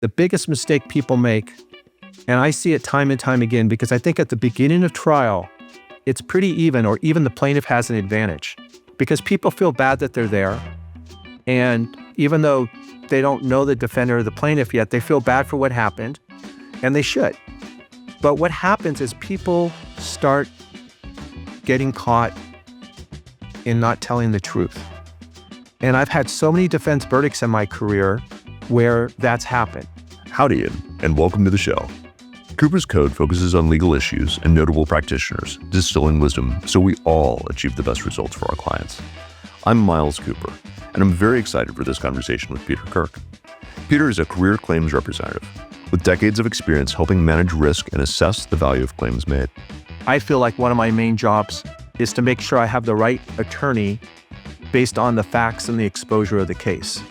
The biggest mistake people make, and I see it time and time again, because I think at the beginning of trial, it's pretty even, or even the plaintiff has an advantage, because people feel bad that they're there. And even though they don't know the defendant or the plaintiff yet, they feel bad for what happened, and they should. But what happens is people start getting caught in not telling the truth. And I've had so many defense verdicts in my career where that's happened. Howdy, and welcome to the show. Cooper's Code focuses on legal issues and notable practitioners, distilling wisdom so we all achieve the best results for our clients. I'm Miles Cooper, and I'm very excited for this conversation with Peter Kirk. Peter is a career claims representative with decades of experience helping manage risk and assess the value of claims made. I feel like one of my main jobs is to make sure I have the right attorney based on the facts and the exposure of the case.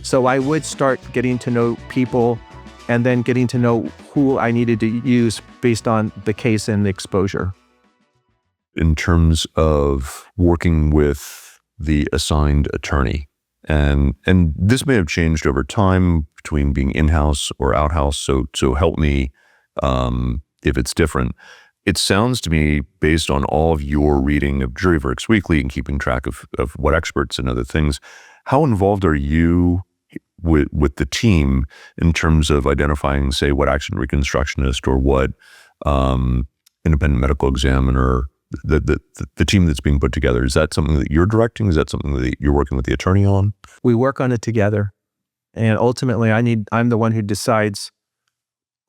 So I would start getting to know people and then getting to know who I needed to use based on the case and the exposure. In terms of working with the assigned attorney, and this may have changed over time between being in-house or out-house, so help me if it's different. It sounds to me, based on all of your reading of jury verdicts weekly and keeping track of what experts and other things, how involved are you with the team in terms of identifying, say, what accident reconstructionist or what independent medical examiner, the team that's being put together? Is that something that you're directing? Is that something that you're working with the attorney on? We work on it together. And ultimately, I'm the one who decides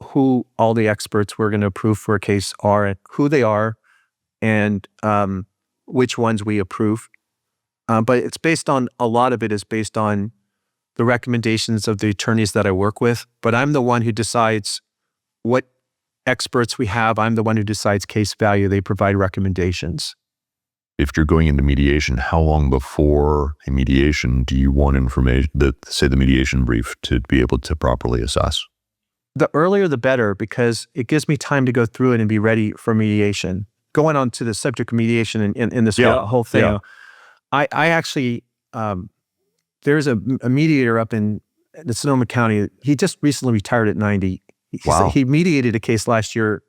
who all the experts we're going to approve for a case are, and who they are, and which ones we approve. But it's based on, a lot of it is based on the recommendations of the attorneys that I work with. But I'm the one who decides what experts we have. I'm the one who decides case value. They provide recommendations. If you're going into mediation, how long before a mediation do you want information, say the mediation brief, to be able to properly assess? The earlier the better, because it gives me time to go through it and be ready for mediation. Going on to the subject of mediation in this whole thing, I actually, there's a mediator up in Sonoma County. He just recently retired at 90. Wow. He mediated a case last year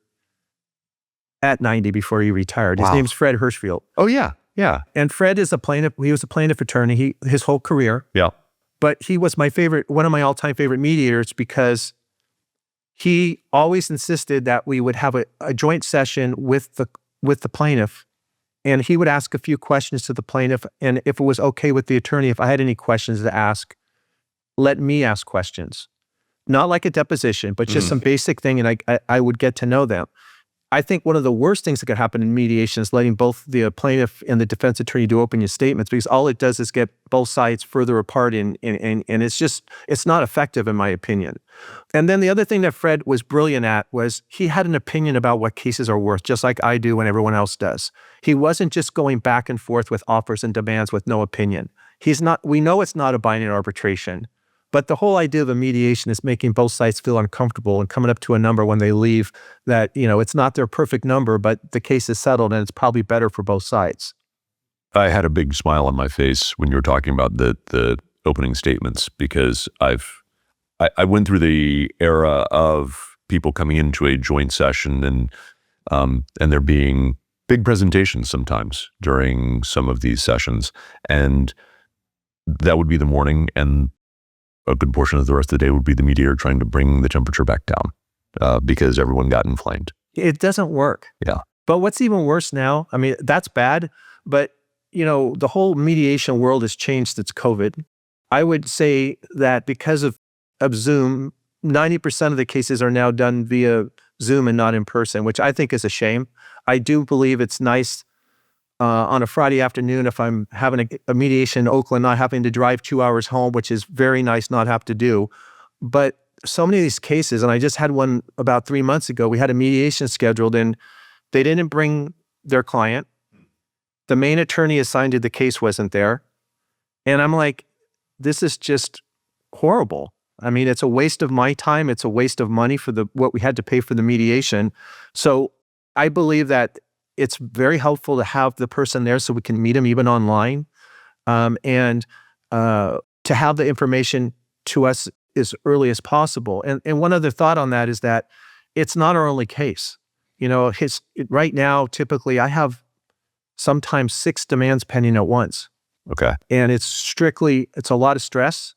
at 90 before he retired. His name's Fred Hirschfield. Oh, yeah. Yeah. And Fred is a plaintiff. He was a plaintiff attorney his whole career. Yeah. But he was one of my all-time favorite mediators, because he always insisted that we would have a joint session with the plaintiff, and he would ask a few questions to the plaintiff, and if it was okay with the attorney, if I had any questions to ask, let me ask questions. Not like a deposition, but just some basic thing, and I would get to know them. I think one of the worst things that could happen in mediation is letting both the plaintiff and the defense attorney do open statements, because all it does is get both sides further apart, and it's not effective, in my opinion. And then the other thing that Fred was brilliant at was he had an opinion about what cases are worth, just like I do and everyone else does. He wasn't just going back and forth with offers and demands with no opinion. We know it's not a binding arbitration. But the whole idea of a mediation is making both sides feel uncomfortable and coming up to a number when they leave that, it's not their perfect number, but the case is settled and it's probably better for both sides. I had a big smile on my face when you were talking about the opening statements, because I went through the era of people coming into a joint session and there being big presentations sometimes during some of these sessions. And that would be the morning, and a good portion of the rest of the day would be the mediator trying to bring the temperature back down because everyone got inflamed. It doesn't work. Yeah. But what's even worse now, that's bad, but the whole mediation world has changed since COVID. I would say that because of Zoom, 90% of the cases are now done via Zoom and not in person, which I think is a shame. I do believe it's nice on a Friday afternoon, if I'm having a mediation in Oakland, not having to drive 2 hours home, which is very nice not have to do. But so many of these cases, and I just had one about 3 months ago, we had a mediation scheduled and they didn't bring their client. The main attorney assigned to the case wasn't there. And I'm like, this is just horrible. It's a waste of my time. It's a waste of money for what we had to pay for the mediation. So I believe that it's very helpful to have the person there so we can meet them even online, and to have the information to us as early as possible. And one other thought on that is that it's not our only case. Right now, typically I have sometimes 6 demands pending at once. Okay. And it's a lot of stress.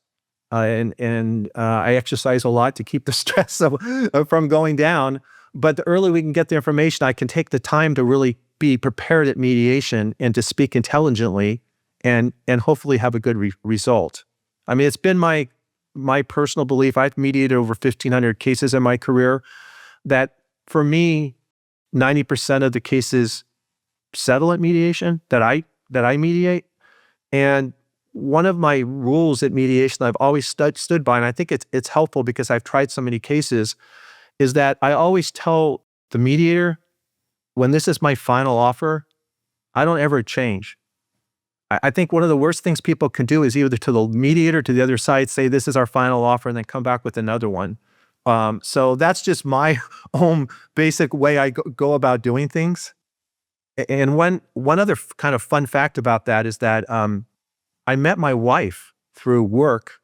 And I exercise a lot to keep the stress from going down. But the earlier we can get the information, I can take the time to really be prepared at mediation and to speak intelligently and hopefully have a good result. I mean, it's been my personal belief. I've mediated over 1,500 cases in my career, that for me, 90% of the cases settle at mediation that I mediate. And one of my rules at mediation I've always stood by, and I think it's helpful because I've tried so many cases, is that I always tell the mediator, when this is my final offer, I don't ever change. I think one of the worst things people can do is either to the mediator, to the other side, say this is our final offer, and then come back with another one. So that's just my own basic way I go about doing things. And one other kind of fun fact about that is that I met my wife through work,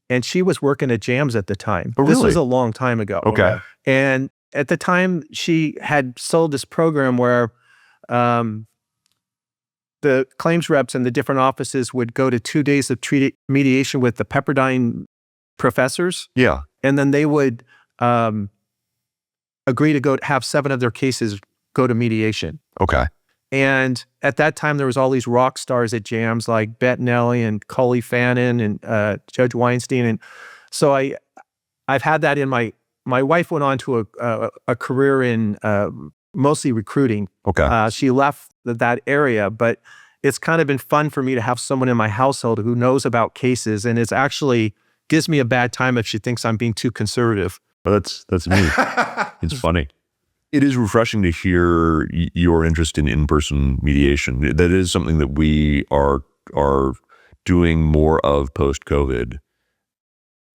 and she was working at Jams at the time. Oh, really? This was a long time ago. Okay. And at the time, she had sold this program where the claims reps in the different offices would go to 2 days of mediation with the Pepperdine professors. Yeah. And then they would agree to have 7 of their cases go to mediation. Okay. And at that time, there was all these rock stars at Jams like Bettinelli and Cully Fannin and Judge Weinstein. And so I've had that in my wife went on to a career in mostly recruiting. Okay. She left that area, but it's kind of been fun for me to have someone in my household who knows about cases, and it's actually gives me a bad time if she thinks I'm being too conservative. Well, that's me. It's funny. It is refreshing to hear your interest in in-person mediation. That is something that we are doing more of post-COVID.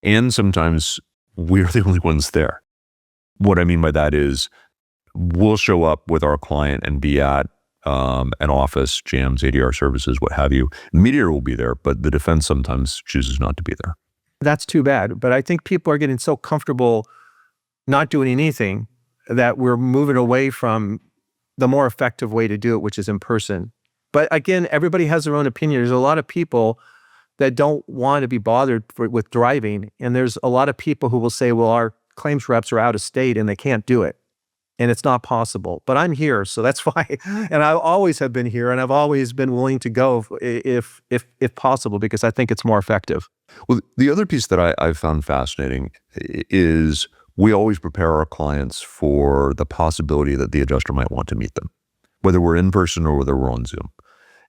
And sometimes we're the only ones there. What I mean by that is we'll show up with our client and be at an office, Jams, ADR services, what have you. The mediator will be there, but the defense sometimes chooses not to be there. That's too bad. But I think people are getting so comfortable not doing anything that we're moving away from the more effective way to do it, which is in person. But again, everybody has their own opinion. There's a lot of people that don't want to be bothered with driving. And there's a lot of people who will say, well, our claims reps are out of state and they can't do it. And it's not possible. But I'm here, so that's why. And I always have been here, and I've always been willing to go if possible, because I think it's more effective. Well, the other piece that I found fascinating is we always prepare our clients for the possibility that the adjuster might want to meet them, whether we're in person or whether we're on Zoom.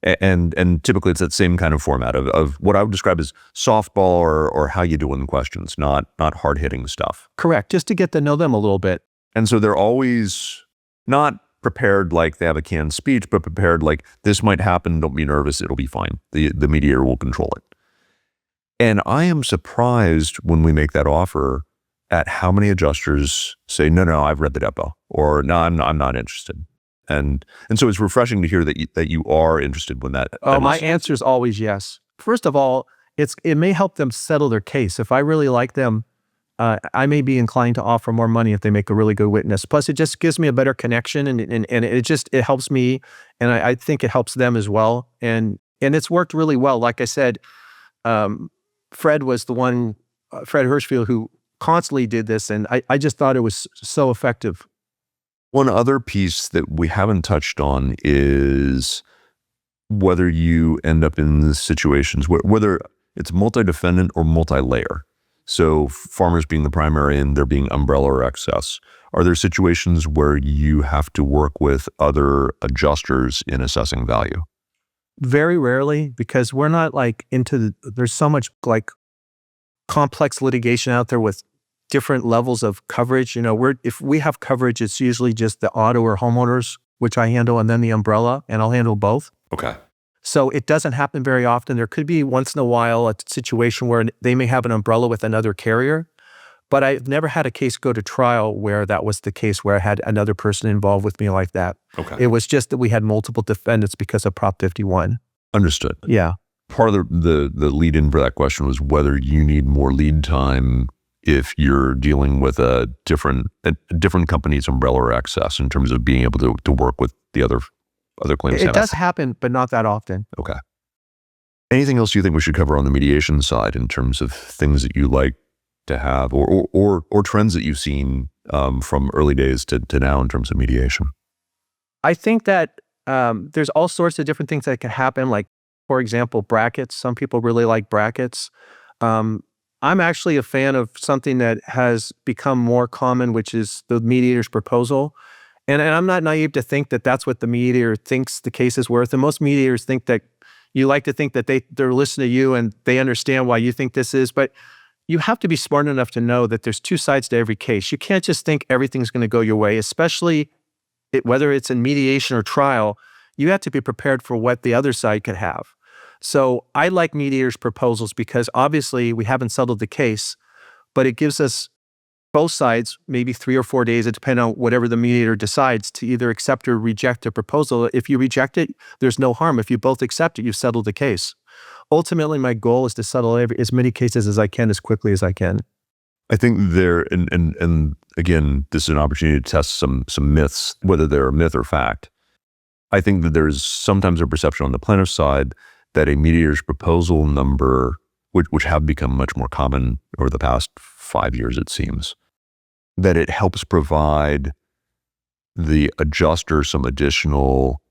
And typically it's that same kind of format of what I would describe as softball or how you doing questions, not hard-hitting stuff. Correct, just to get to know them a little bit. And so they're always not prepared like they have a canned speech, but prepared like this might happen, don't be nervous, it'll be fine. The mediator will control it. And I am surprised when we make that offer at how many adjusters say, no, I've read the depo, or no, I'm not interested. And so it's refreshing to hear that you are interested when that. My answer is always yes. First of all, it may help them settle their case. If I really like them, I may be inclined to offer more money if they make a really good witness. Plus, it just gives me a better connection, and it helps me, and I think it helps them as well. And it's worked really well. Like I said, Fred was the one, Fred Hirschfield, who constantly did this, and I just thought it was so effective. One other piece that we haven't touched on is whether you end up in situations whether it's multi-defendant or multi-layer. So farmers being the primary and there being umbrella or excess. Are there situations where you have to work with other adjusters in assessing value? Very rarely, because we're not like there's so much like complex litigation out there with different levels of coverage. If we have coverage, it's usually just the auto or homeowners, which I handle, and then the umbrella, and I'll handle both. Okay. So it doesn't happen very often. There could be once in a while a situation where they may have an umbrella with another carrier, but I've never had a case go to trial where that was the case, where I had another person involved with me like that. Okay. It was just that we had multiple defendants because of Prop 51. Understood. Yeah. Part of the lead in for that question was whether you need more lead time if you're dealing with a different company's umbrella or excess in terms of being able to work with the other claims. It does happen, but not that often. Okay. Anything else you think we should cover on the mediation side in terms of things that you like to have, or trends that you've seen from early days to now in terms of mediation? I think that there's all sorts of different things that can happen. Like, for example, brackets. Some people really like brackets. I'm actually a fan of something that has become more common, which is the mediator's proposal. And I'm not naive to think that that's what the mediator thinks the case is worth. And most mediators think that you like to think that they're listening to you and they understand why you think this is. But you have to be smart enough to know that there's two sides to every case. You can't just think everything's going to go your way, especially whether it's in mediation or trial. You have to be prepared for what the other side could have. So I like mediators' proposals because obviously we haven't settled the case, but it gives us both sides maybe 3 or 4 days, it depends on whatever the mediator decides, to either accept or reject a proposal. If you reject it, there's no harm. If you both accept it, you've settled the case. Ultimately, my goal is to settle as many cases as I can as quickly as I can. I think and again, this is an opportunity to test some myths, whether they're a myth or fact. I think that there's sometimes a perception on the plaintiff side that a mediator's proposal number, which have become much more common over the past 5 years, it seems, that it helps provide the adjuster some additional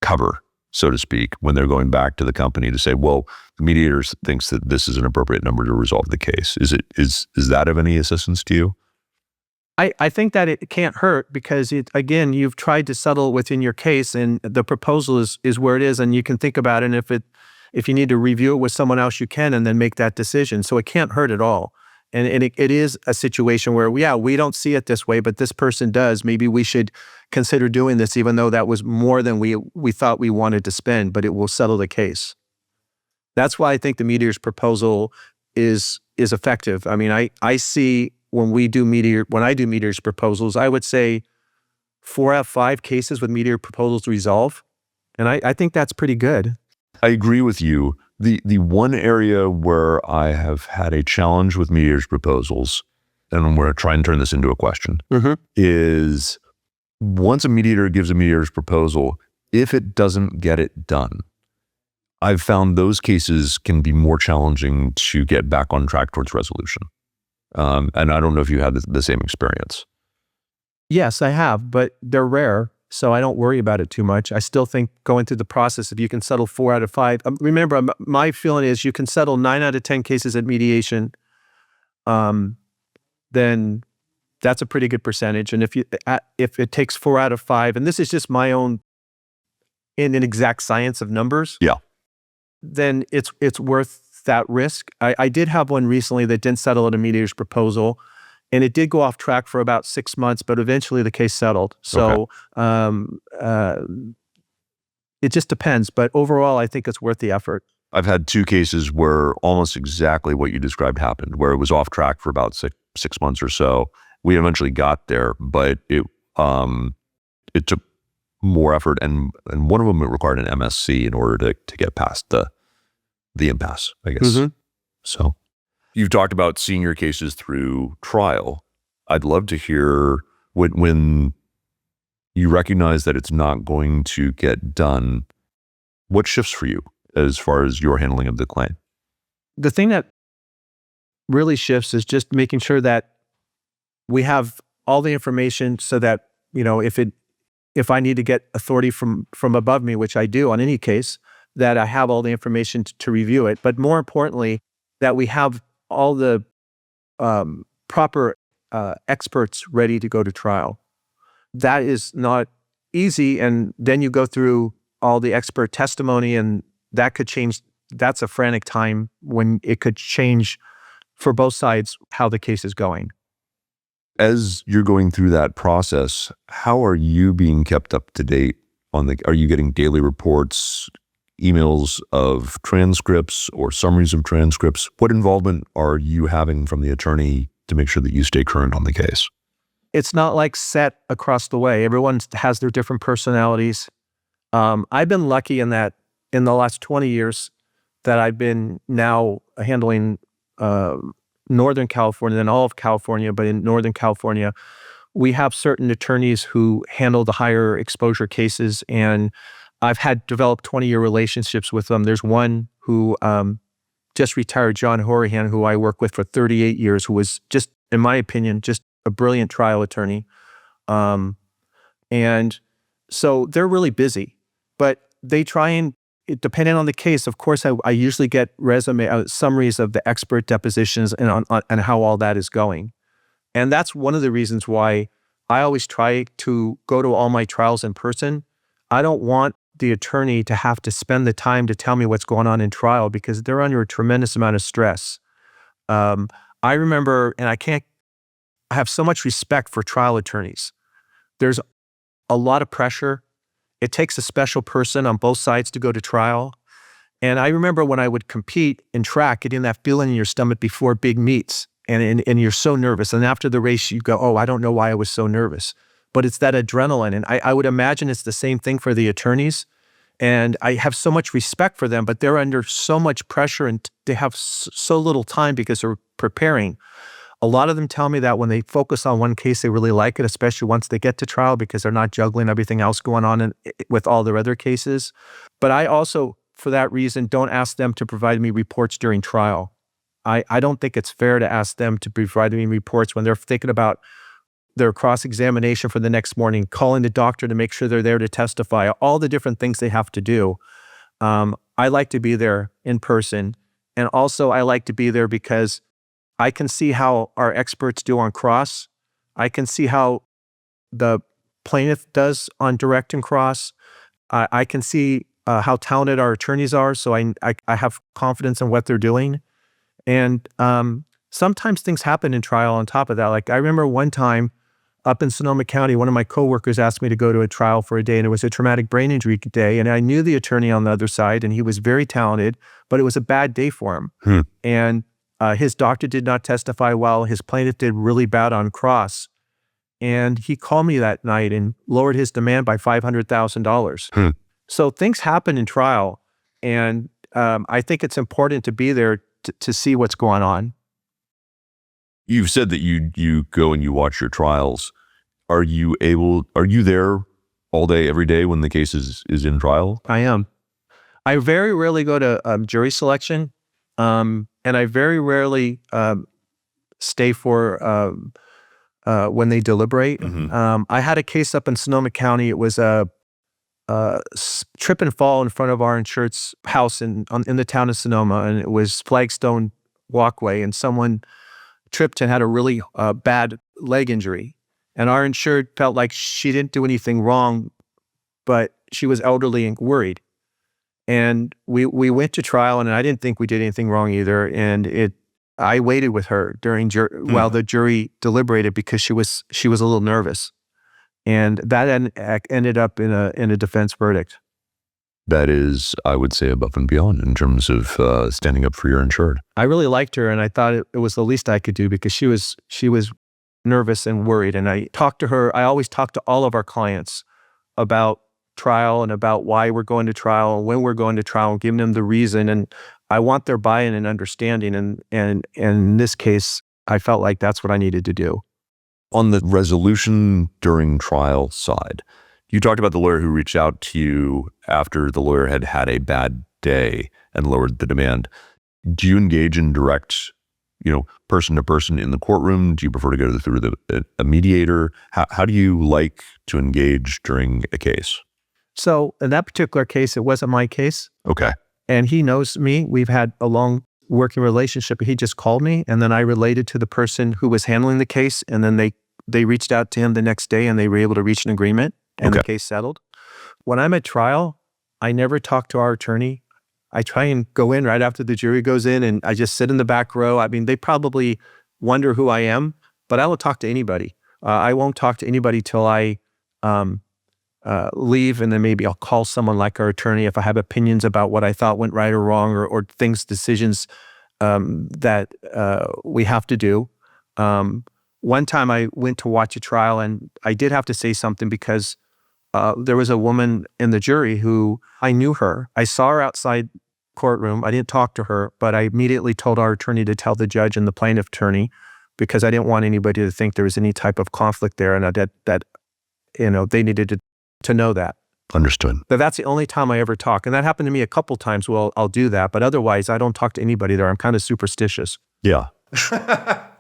cover, so to speak, when they're going back to the company to say, well, the mediator thinks that this is an appropriate number to resolve the case. Is that of any assistance to you? I think that it can't hurt because, again, you've tried to settle within your case and the proposal is where it is, and you can think about it. And if you need to review it with someone else, you can, and then make that decision. So it can't hurt at all. And it is a situation where, we don't see it this way, but this person does. Maybe we should consider doing this, even though that was more than we thought we wanted to spend, but it will settle the case. That's why I think the mediator's proposal is effective. I mean, I see when I do mediator's proposals, I would say 4 out of 5 cases with mediator proposals resolve. And I think that's pretty good. I agree with you. The one area where I have had a challenge with mediator's proposals, and I'm going to try and turn this into a question, is once a mediator gives a mediator's proposal, if it doesn't get it done, I've found those cases can be more challenging to get back on track towards resolution. And I don't know if you had the same experience. Yes, I have, but they're rare, so I don't worry about it too much. I still think going through the process, if you can settle 4 out of 5, remember, my feeling is you can settle 9 out of 10 cases at mediation, then that's a pretty good percentage. And if it takes 4 out of 5, and this is just my own in an exact science of numbers, then it's worth that risk. I did have one recently that didn't settle at a mediator's proposal, and it did go off track for about 6 months, but eventually the case settled. So it just depends. But overall, I think it's worth the effort. I've had 2 cases where almost exactly what you described happened, where it was off track for about six months or so. We eventually got there, but it took more effort, and one of them required an MSc in order to get past the impasse, I guess. So you've talked about seeing your cases through trial. I'd love to hear when you recognize that it's not going to get done, what shifts for you as far as your handling of the claim? The thing that really shifts is just making sure that we have all the information so that, if I need to get authority from above me, which I do on any case, that I have all the information to review it. But more importantly, that we have all the proper experts ready to go to trial. That is not easy. And then you go through all the expert testimony, and that could change. That's a frantic time when it could change for both sides how the case is going. As you're going through that process, how are you being kept up to date are you getting daily reports, emails of transcripts or summaries of transcripts? What involvement are you having from the attorney to make sure that you stay current on the case? It's not like set across the way. Everyone has their different personalities. I've been lucky in that in the last 20 years that I've been now handling Northern California than all of California, but in Northern California, we have certain attorneys who handle the higher exposure cases, and I've had developed 20-year relationships with them. There's one who just retired, John Horahan, who I worked with for 38 years, who was just, in my opinion, just a brilliant trial attorney. And so they're really busy, but they try and, depending on the case, of course, I usually get summaries of the expert depositions and on how all that is going. And that's one of the reasons why I always try to go to all my trials in person. I don't want the attorney to have to spend the time to tell me what's going on in trial because they're under a tremendous amount of stress. I remember, and I have so much respect for trial attorneys. There's a lot of pressure. It takes a special person on both sides to go to trial. And I remember when I would compete in track, getting that feeling in your stomach before big meets. And you're so nervous. And after the race, you go, oh, I don't know why I was so nervous. But it's that adrenaline. And I would imagine it's the same thing for the attorneys. And I have so much respect for them, but they're under so much pressure and they have so little time because they're preparing. A lot of them tell me that when they focus on one case, they really like it, especially once they get to trial because they're not juggling everything else going on with all their other cases. But I also, for that reason, don't ask them to provide me reports during trial. I don't think it's fair to ask them to provide me reports when they're thinking about their cross-examination for the next morning, calling the doctor to make sure they're there to testify, all the different things they have to do. I like to be there in person. And also I like to be there because I can see how our experts do on cross. I can see how the plaintiff does on direct and cross. I can see how talented our attorneys are, so I have confidence in what they're doing. And sometimes things happen in trial on top of that. Like I remember one time up in Sonoma County, one of my coworkers asked me to go to a trial for a day, and it was a traumatic brain injury day. And I knew the attorney on the other side, and he was very talented, but it was a bad day for him. And his doctor did not testify well. His plaintiff did really bad on cross. And he called me that night and lowered his demand by $500,000. So things happen in trial. And I think it's important to be there to see what's going on. You've said that you go and you watch your trials. Are you there all day, every day when the case is in trial? I am. I very rarely go to jury selection, and I very rarely stay for when they deliberate. I had a case up in Sonoma County. It was a trip and fall in front of our insured's house in the town of Sonoma, and it was flagstone walkway, and someone tripped and had a really bad leg injury. And our insured felt like she didn't do anything wrong, but she was elderly and worried. And we went to trial, and I didn't think we did anything wrong either. And I waited with her during while the jury deliberated because she was a little nervous. And that ended up in a defense verdict. That is, I would say, above and beyond in terms of standing up for your insured. I really liked her, and I thought it was the least I could do because she was nervous and worried. And I talked to her. I always talk to all of our clients about trial and about why we're going to trial and when we're going to trial and giving them the reason. And I want their buy-in and understanding. And in this case, I felt like that's what I needed to do. On the resolution during trial side, you talked about the lawyer who reached out to you after the lawyer had had a bad day and lowered the demand. Do you engage in direct, person to person in the courtroom? Do you prefer to go through a mediator? How do you like to engage during a case? So in that particular case, it wasn't my case. Okay. And he knows me. We've had a long working relationship. He just called me, and then I related to the person who was handling the case, and then they reached out to him the next day, and they were able to reach an agreement, and the case settled. When I'm at trial, I never talk to our attorney. I try and go in right after the jury goes in, and I just sit in the back row. I mean, they probably wonder who I am, but I will talk to anybody. I won't talk to anybody till I leave, and then maybe I'll call someone like our attorney if I have opinions about what I thought went right or wrong, or decisions that we have to do. One time I went to watch a trial, and I did have to say something because there was a woman in the jury who I knew her. I saw her outside courtroom. I didn't talk to her, but I immediately told our attorney to tell the judge and the plaintiff attorney, because I didn't want anybody to think there was any type of conflict there, and that they needed to know that. Understood. But that's the only time I ever talk. And that happened to me a couple times. Well, I'll do that. But otherwise, I don't talk to anybody there. I'm kind of superstitious. Yeah.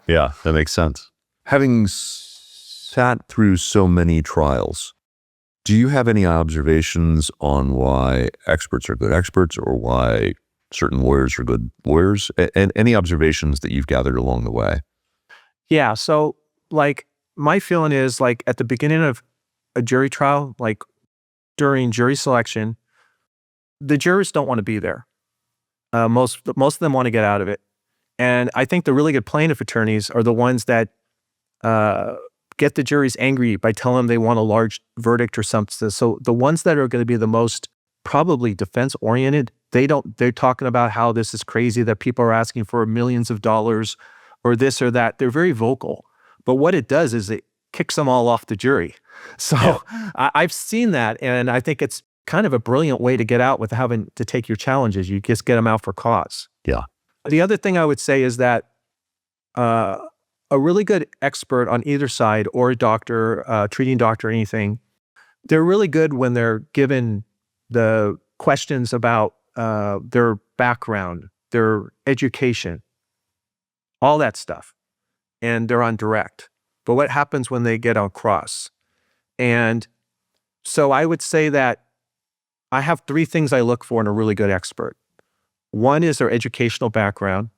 Yeah, that makes sense. Having sat through so many trials, do you have any observations on why experts are good experts or why certain lawyers are good lawyers? And any observations that you've gathered along the way? Yeah. So like my feeling is like at the beginning of a jury trial, like during jury selection, the jurors don't want to be there. Most of them want to get out of it. And I think the really good plaintiff attorneys are the ones that get the juries angry by telling them they want a large verdict or something. So the ones that are going to be the most probably defense oriented, they're talking about how this is crazy that people are asking for millions of dollars or this or that. They're very vocal. But what it does is it kicks them all off the jury. So yeah. I've seen that, and I think it's kind of a brilliant way to get out with having to take your challenges. You just get them out for cause. Yeah. The other thing I would say is that a really good expert on either side, or a doctor, treating doctor, anything, they're really good when they're given the questions about their background, their education, all that stuff, and they're on direct. But what happens when they get on cross? And so I would say that I have three things I look for in a really good expert. One is their educational background.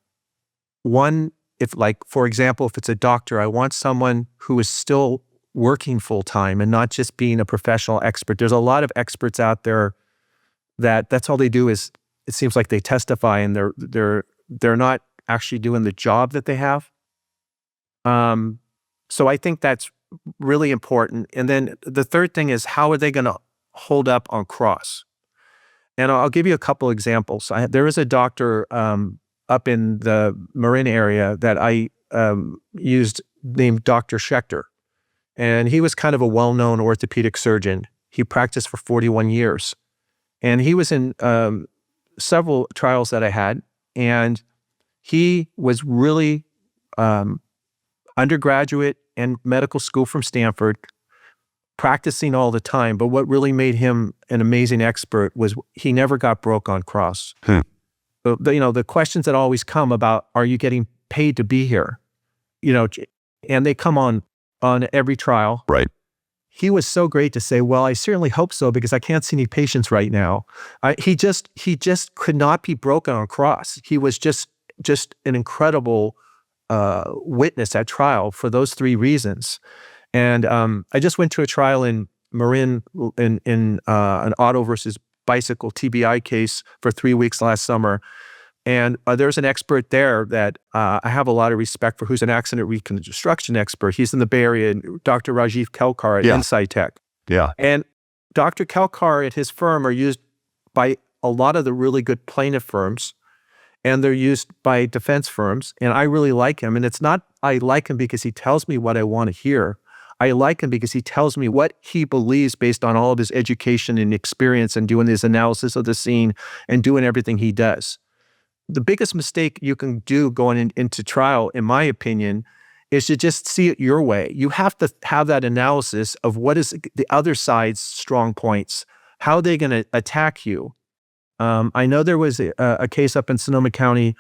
One, if like, for example, if it's a doctor, I want someone who is still working full-time and not just being a professional expert. There's a lot of experts out there that's all they do is, it seems like they testify and they're not actually doing the job that they have. So I think that's really important. And then the third thing is, how are they going to hold up on cross? And I'll give you a couple examples. There is a doctor up in the Marin area that I used named Dr. Schechter. And he was kind of a well-known orthopedic surgeon. He practiced for 41 years. And he was in several trials that I had. And he was really undergraduate and medical school from Stanford, practicing all the time. But what really made him an amazing expert was he never got broke on cross. The questions that always come about, are you getting paid to be here? And they come on every trial. Right. He was so great to say, well, I certainly hope so, because I can't see any patients right now. He just could not be broken on cross. He was just an incredible witness at trial for those three reasons. And I just went to a trial in Marin in an auto versus bicycle TBI case for 3 weeks last summer. And there's an expert there that I have a lot of respect for, who's an accident reconstruction expert. He's in the Bay Area, Dr. Rajiv Kelkar at Insight Tech. Yeah. And Dr. Kelkar at his firm are used by a lot of the really good plaintiff firms, and they're used by defense firms. And I really like him. And it's not I like him because he tells me what I want to hear. I like him because he tells me what he believes based on all of his education and experience and doing his analysis of the scene and doing everything he does. The biggest mistake you can do going into trial, in my opinion, is to just see it your way. You have to have that analysis of what is the other side's strong points. How are they going to attack you? I know there was a case up in Sonoma County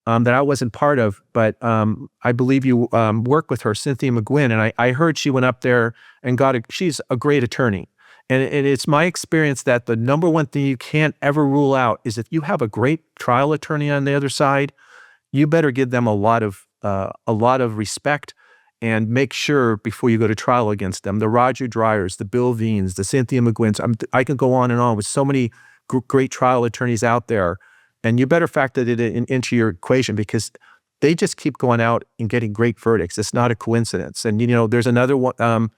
that I wasn't part of, but I believe you work with her, Cynthia McGuinn, and I heard she went up there and she's a great attorney. And it's my experience that the number one thing you can't ever rule out is if you have a great trial attorney on the other side, you better give them a lot of respect and make sure before you go to trial against them. The Roger Dryers, the Bill Veens, the Cynthia McGuinns, I can go on and on with so many great trial attorneys out there. And you better factor it into your equation, because they just keep going out and getting great verdicts. It's not a coincidence. And, there's another one,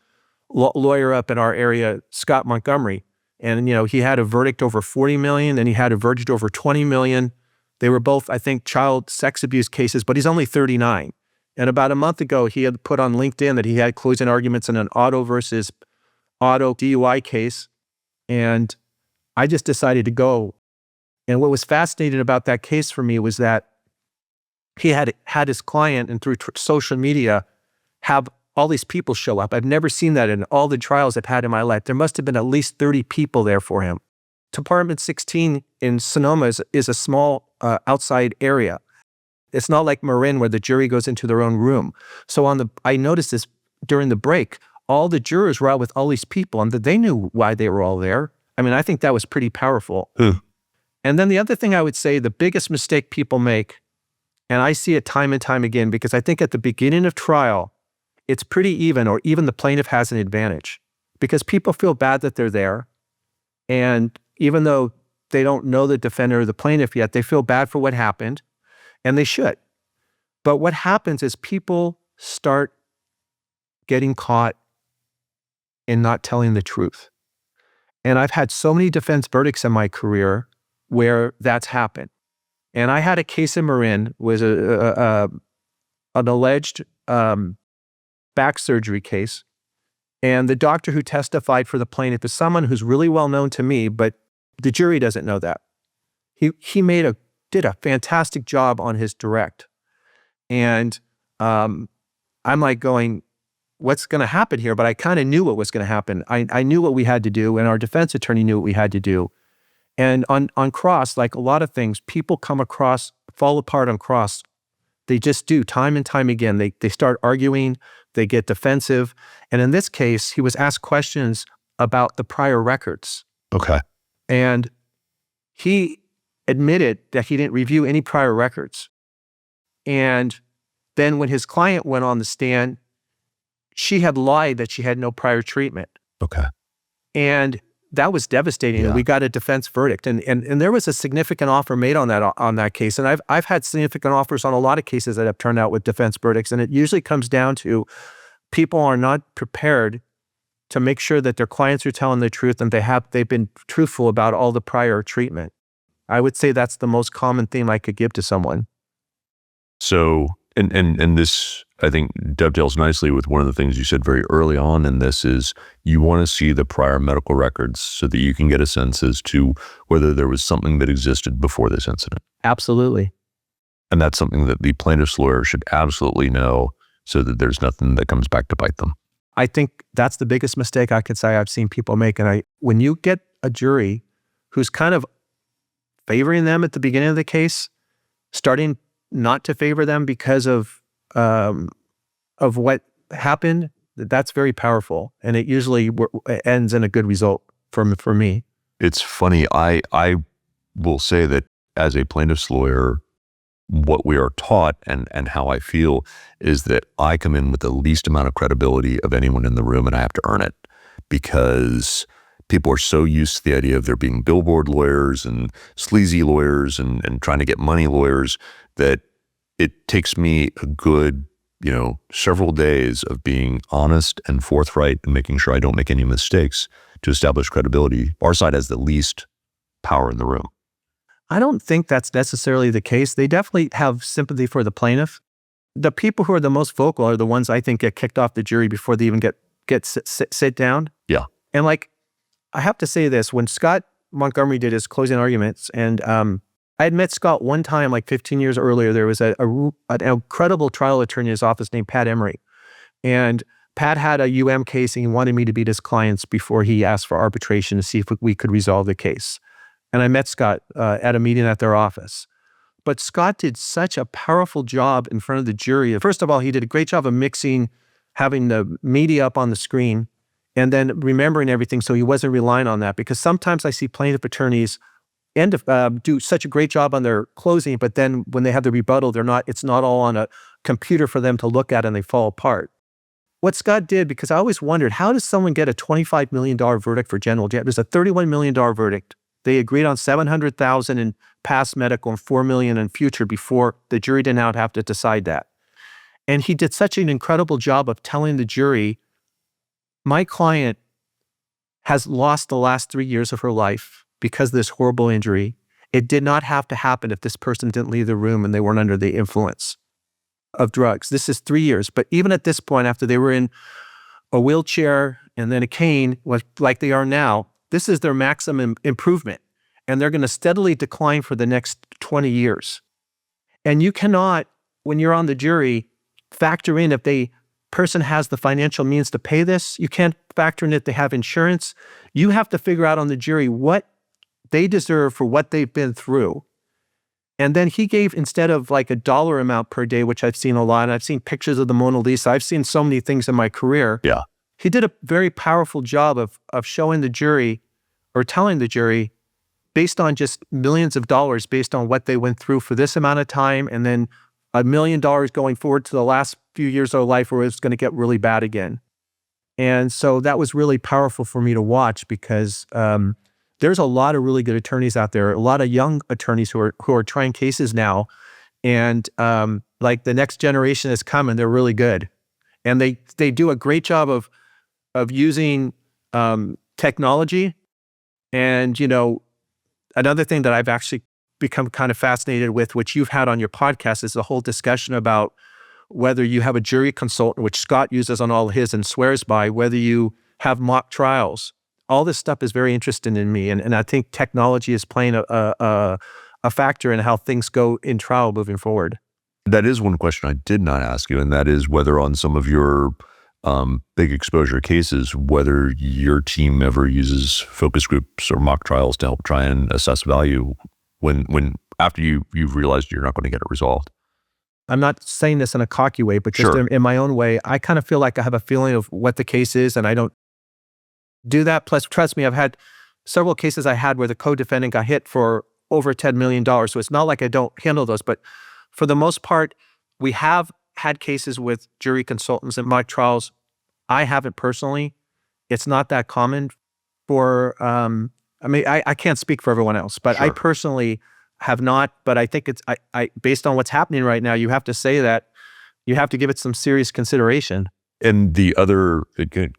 lawyer up in our area, Scott Montgomery, and he had a verdict over 40 million, and he had a verdict over 20 million. They were both, I think, child sex abuse cases, but he's only 39. And about a month ago, he had put on LinkedIn that he had closing arguments in an auto versus auto DUI case. And I just decided to go And what was fascinating about that case for me was that he had his client, and through social media, have all these people show up. I've never seen that in all the trials I've had in my life. There must have been at least 30 people there for him. Department 16 in Sonoma is a small outside area. It's not like Marin where the jury goes into their own room. So I noticed this during the break. All the jurors were out with all these people, and they knew why they were all there. I mean, I think that was pretty powerful. And then the other thing I would say, the biggest mistake people make, and I see it time and time again, because I think at the beginning of trial, it's pretty even, or even the plaintiff has an advantage, because people feel bad that they're there. And even though they don't know the defendant or the plaintiff yet, they feel bad for what happened, and they should. But what happens is people start getting caught in not telling the truth. And I've had so many defense verdicts in my career where that's happened. And I had a case in Marin, was an alleged back surgery case. And the doctor who testified for the plaintiff is someone who's really well known to me, but the jury doesn't know that. He did a fantastic job on his direct. And I'm like going, what's going to happen here? But I kind of knew what was going to happen. I knew what we had to do, and our defense attorney knew what we had to do. And on cross, like a lot of things, people fall apart on cross. They just do time and time again. They start arguing, they get defensive. And in this case, he was asked questions about the prior records. Okay. And he admitted that he didn't review any prior records. And then when his client went on the stand, she had lied that she had no prior treatment. Okay. And that was devastating. And we got a defense verdict. And there was a significant offer made on that case. And I've had significant offers on a lot of cases that have turned out with defense verdicts. And it usually comes down to people are not prepared to make sure that their clients are telling the truth, and they've been truthful about all the prior treatment. I would say that's the most common theme I could give to someone. So, and this, I think, dovetails nicely with one of the things you said very early on in this is you want to see the prior medical records so that you can get a sense as to whether there was something that existed before this incident. Absolutely. And that's something that the plaintiff's lawyer should absolutely know so that there's nothing that comes back to bite them. I think that's the biggest mistake I could say I've seen people make. And when you get a jury who's kind of favoring them at the beginning of the case, starting not to favor them because of what happened, that's very powerful. And it usually ends in a good result for me. It's funny. I will say that as a plaintiff's lawyer, what we are taught and how I feel is that I come in with the least amount of credibility of anyone in the room, and I have to earn it because people are so used to the idea of there being billboard lawyers and sleazy lawyers and trying to get money lawyers that it takes me a good, several days of being honest and forthright and making sure I don't make any mistakes to establish credibility. Our side has the least power in the room. I don't think that's necessarily the case. They definitely have sympathy for the plaintiff. The people who are the most vocal are the ones I think get kicked off the jury before they even sit down. Yeah. And I have to say this, when Scott Montgomery did his closing arguments, and I had met Scott one time, like 15 years earlier. There was an incredible trial attorney in his office named Pat Emery. And Pat had a UM case, and he wanted me to beat his clients before he asked for arbitration to see if we could resolve the case. And I met Scott at a meeting at their office. But Scott did such a powerful job in front of the jury. First of all, he did a great job of mixing, having the media up on the screen, and then remembering everything so he wasn't relying on that. Because sometimes I see plaintiff attorneys do such a great job on their closing, but then when they have the rebuttal, it's not all on a computer for them to look at, and they fall apart. What Scott did, because I always wondered, how does someone get a $25 million verdict for general jail? There's a $31 million verdict. They agreed on $700,000 in past medical and $4 million in future before the jury did not have to decide that. And he did such an incredible job of telling the jury, my client has lost the last 3 years of her life because of this horrible injury. It did not have to happen if this person didn't leave the room and they weren't under the influence of drugs. This is 3 years. But even at this point, after they were in a wheelchair and then a cane, like they are now, this is their maximum improvement. and they're going to steadily decline for the next 20 years. And you cannot, when you're on the jury, factor in if the person has the financial means to pay this. You can't factor in if they have insurance. You have to figure out on the jury what they deserve for what they've been through. And then he gave, instead of like a dollar amount per day, which I've seen a lot, and I've seen pictures of the Mona Lisa, I've seen so many things in my career. Yeah. He did a very powerful job of showing the jury or telling the jury based on just millions of dollars, based on what they went through for this amount of time, and then $1 million going forward to the last few years of their life where it's going to get really bad again. And so that was really powerful for me to watch because there's a lot of really good attorneys out there, a lot of young attorneys who are trying cases now. And like the next generation is coming, they're really good. And they do a great job of using technology. And, you know, another thing that I've actually become kind of fascinated with, which you've had on your podcast, is the whole discussion about whether you have a jury consultant, which Scott uses on all his and swears by, whether you have mock trials. All this stuff is very interesting in me. And I think technology is playing a factor in how things go in trial moving forward. That is one question I did not ask you, and that is whether on some of your big exposure cases, whether your team ever uses focus groups or mock trials to help try and assess value when after you've realized you're not going to get it resolved. I'm not saying this in a cocky way, but just Sure. in my own way, I kind of feel like I have a feeling of what the case is, and I don't do that. Plus, trust me, I've had several cases I had where the co-defendant got hit for over $10 million. So it's not like I don't handle those, but for the most part, we have had cases with jury consultants in mock trials. I haven't personally. It's not that common for, I mean, I can't speak for everyone else, but I Sure. personally have not, but I think it's, based on what's happening right now, you have to say that you have to give it some serious consideration. And the other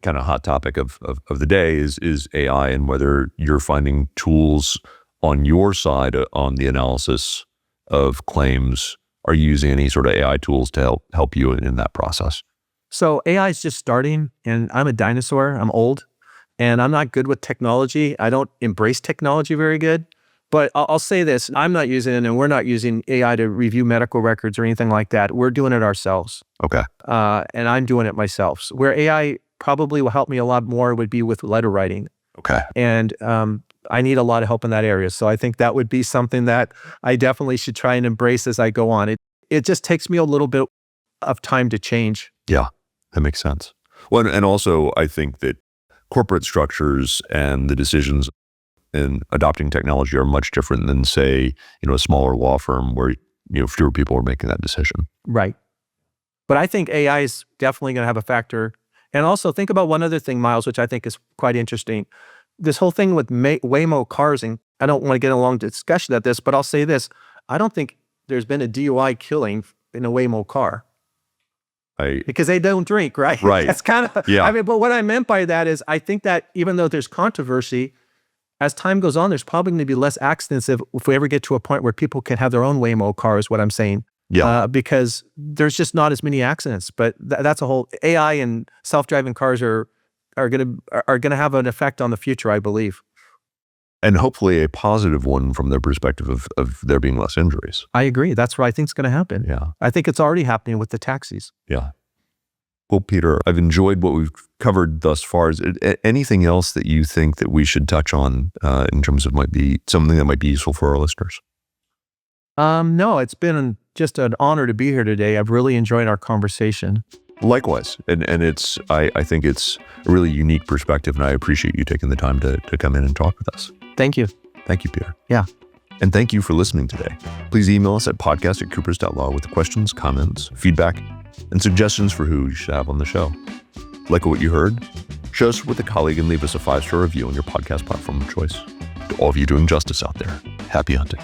kind of hot topic of the day is AI, and whether you're finding tools on your side on the analysis of claims. Are you using any sort of AI tools to help you in that process? So AI is just starting, and I'm a dinosaur. I'm old, and I'm not good with technology. I don't embrace technology very good. But I'll say this, I'm not using it, and we're not using AI to review medical records or anything like that. We're doing it ourselves. Okay. And I'm doing it myself. So where AI probably will help me a lot more would be with letter writing. Okay. And I need a lot of help in that area. So I think that would be something that I definitely should try and embrace as I go on. It just takes me a little bit of time to change. Yeah, that makes sense. Well, and also I think that corporate structures and the decisions in adopting technology are much different than, say, a smaller law firm where fewer people are making that decision. Right. But I think AI is definitely going to have a factor. And also think about one other thing, Miles, which I think is quite interesting. This whole thing with Waymo cars, and I don't want to get a long discussion of this, but I'll say this. I don't think there's been a DUI killing in a Waymo car. Because they don't drink, right? Right. That's kind of, yeah. I mean, but what I meant by that is I think that even though there's controversy, as time goes on, there's probably going to be less accidents if we ever get to a point where people can have their own Waymo car, is what I'm saying. Yeah. Because there's just not as many accidents. But that's a whole, AI and self-driving cars are going to have an effect on the future, I believe. And hopefully a positive one from their perspective of there being less injuries. I agree. That's what I think is going to happen. Yeah. I think it's already happening with the taxis. Yeah. Well, Peter, I've enjoyed what we've covered thus far. Is anything else that you think that we should touch on in terms of might be something that might be useful for our listeners? No, it's been just an honor to be here today. I've really enjoyed our conversation. Likewise. And it's, I think it's a really unique perspective, and I appreciate you taking the time to come in and talk with us. Thank you. Thank you, Peter. Yeah. And thank you for listening today. Please email us at podcast@coopers.law with questions, comments, feedback, and suggestions for who you should have on the show. Like what you heard? Share us with a colleague and leave us a 5-star review on your podcast platform of choice. To all of you doing justice out there, happy hunting.